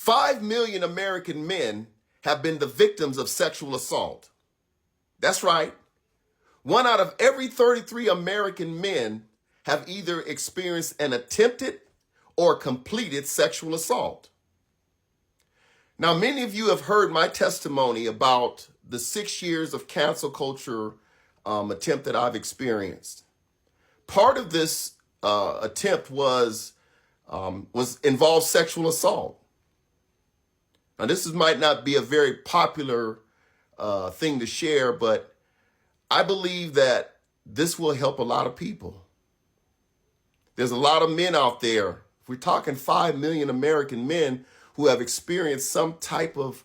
5 million American men have been the victims of sexual assault. That's right. 1 out of every 33 American men have either experienced an attempted or completed sexual assault. Now, many of you have heard my testimony about the 6 years of cancel culture attempt that I've experienced. Part of this attempt was involved sexual assault. Now, might not be a very popular thing to share, but I believe that this will help a lot of people. There's a lot of men out there. If we're talking 5 million American men who have experienced some type of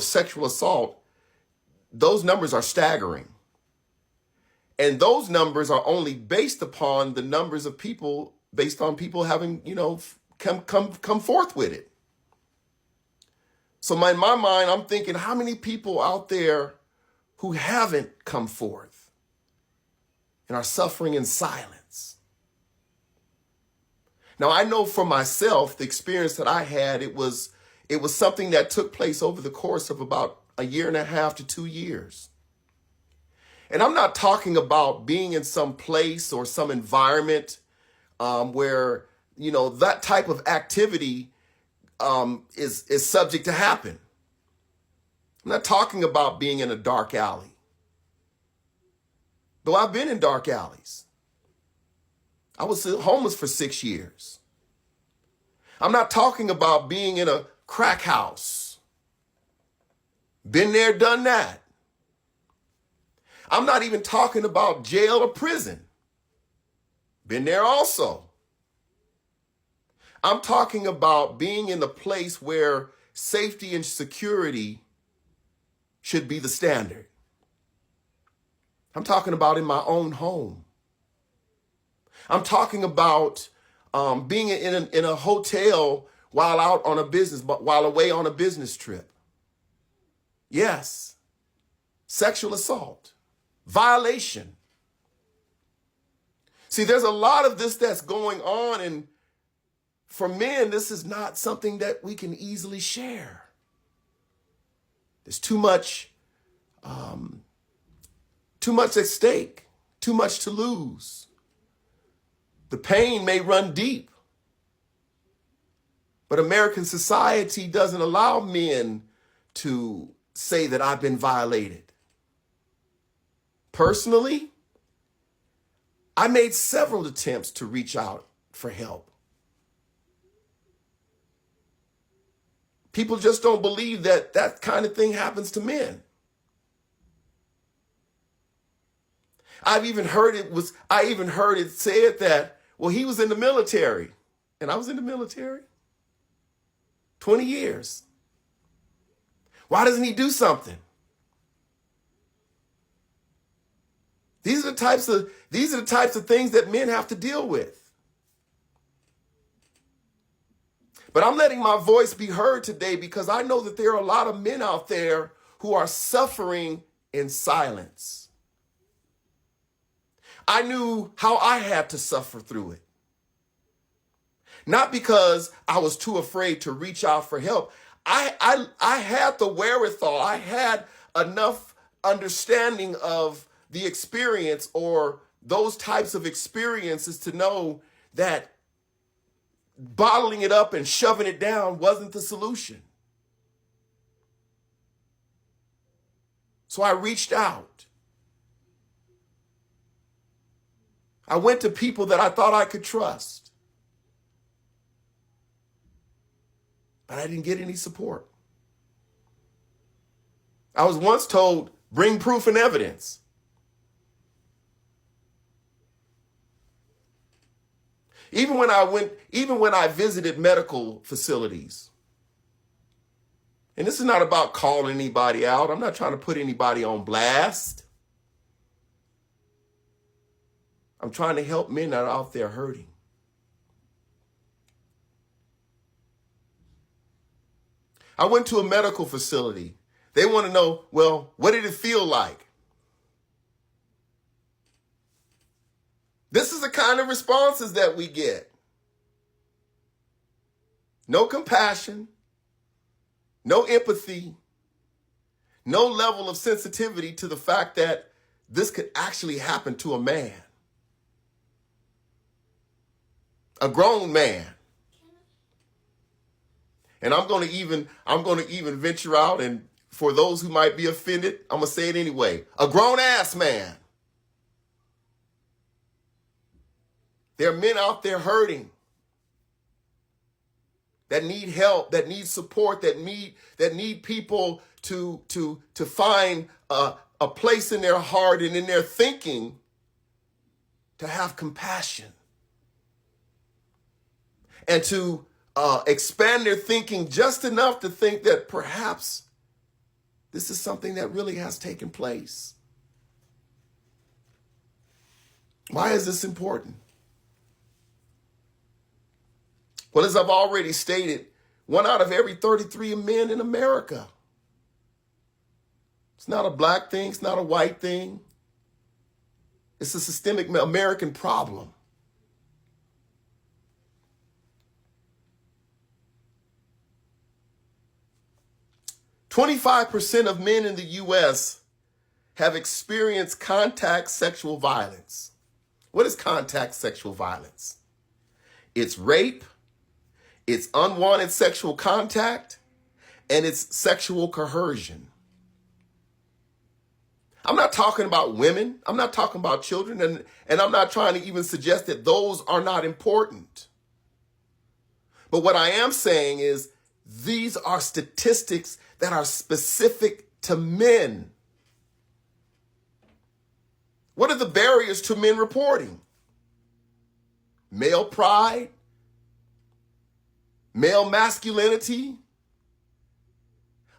sexual assault, those numbers are staggering. And those numbers are only based upon the numbers of people, based on people having, come forth with it. So in my mind, I'm thinking, how many people out there who haven't come forth and are suffering in silence? Now, I know for myself, the experience that I had, it was something that took place over the course of about 1.5 to 2 years. And I'm not talking about being in some place or some environment where, that type of activity is subject to happen. I'm not talking about being in a dark alley. Though I've been in dark alleys. I was homeless for 6 years. I'm not talking about being in a crack house. Been there, done that. I'm not even talking about jail or prison. Been there also. I'm talking about being in the place where safety and security should be the standard. I'm talking about in my own home. I'm talking about being in a hotel while away on a business trip. Yes, sexual assault, violation. See, there's a lot of this that's going on, and for men, this is not something that we can easily share. There's too much at stake, too much to lose. The pain may run deep, but American society doesn't allow men to say that I've been violated. Personally, I made several attempts to reach out for help. People just don't believe that that kind of thing happens to men. I even heard it said that, well, he was in the military, and I was in the military 20 years. Why doesn't he do something? These are the types of things that men have to deal with. But I'm letting my voice be heard today because I know that there are a lot of men out there who are suffering in silence. I knew how I had to suffer through it. Not because I was too afraid to reach out for help. I had the wherewithal. I had enough understanding of the experience or those types of experiences to know that bottling it up and shoving it down wasn't the solution. So I reached out. I went to people that I thought I could trust. But I didn't get any support. I was once told, bring proof and evidence. Even when I visited medical facilities, and this is not about calling anybody out. I'm not trying to put anybody on blast. I'm trying to help men that are out there hurting. I went to a medical facility. They want to know, well, what did it feel like? This is the kind of responses that we get. no compassion, no empathy, no level of sensitivity to the fact that this could actually happen to a man, a grown man. And I'm going to even venture out, and for those who might be offended, I'm going to say it anyway. A grown ass man. There are men out there hurting, that need help, that need support, that need people to find a place in their heart and in their thinking to have compassion and to expand their thinking just enough to think that perhaps this is something that really has taken place. Why is this important? Well, as I've already stated, 1 out of every 33 men in America. It's not a black thing. It's not a white thing. It's a systemic American problem. "25% of men in the U.S. have experienced contact sexual violence." What is contact sexual violence? It's rape, it's unwanted sexual contact, and it's sexual coercion. I'm not talking about women. I'm not talking about children. And I'm not trying to even suggest that those are not important. But what I am saying is these are statistics that are specific to men. What are the barriers to men reporting? Male pride, male masculinity,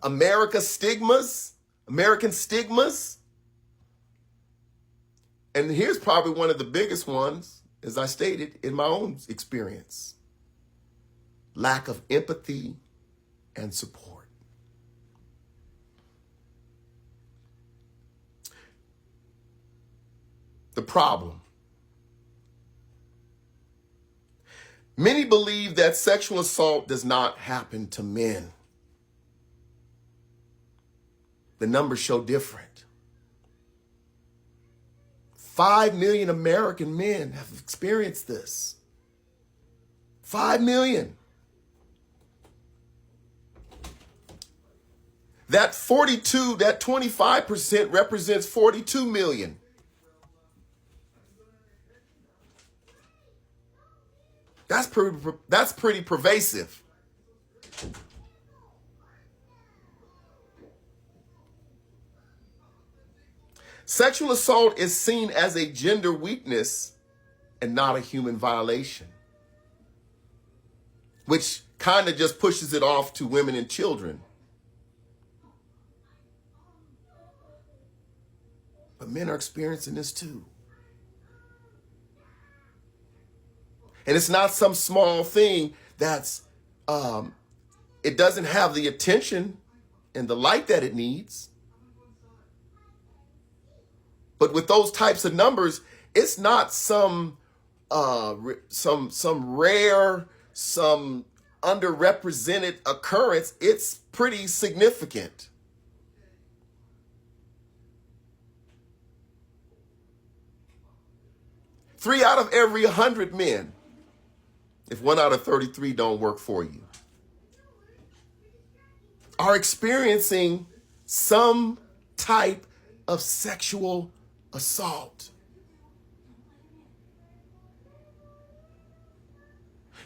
American stigmas. And here's probably one of the biggest ones, as I stated, in my own experience: lack of empathy and support. The problem: many believe that sexual assault does not happen to men. The numbers show different. 5 million American men have experienced this. 5 million. That 25% represents 42 million. That's pretty pervasive. Sexual assault is seen as a gender weakness and not a human violation, which kind of just pushes it off to women and children. But men are experiencing this too. And it's not some small thing that's, it doesn't have the attention and the light that it needs. But with those types of numbers, it's not some rare, some underrepresented occurrence. It's pretty significant. Three out of every 100 men, if 1 out of 33 don't work for you, are experiencing some type of sexual assault.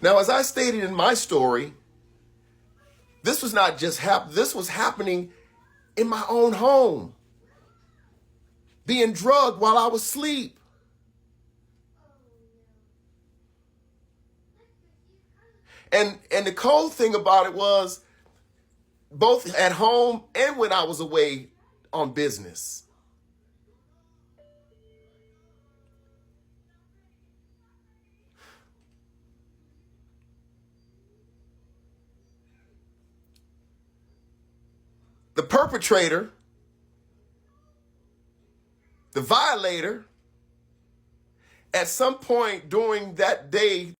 Now, as I stated in my story, this was not just this was happening in my own home, being drugged while I was asleep. And the cold thing about it was, both at home and when I was away on business. The perpetrator, the violator, at some point during that day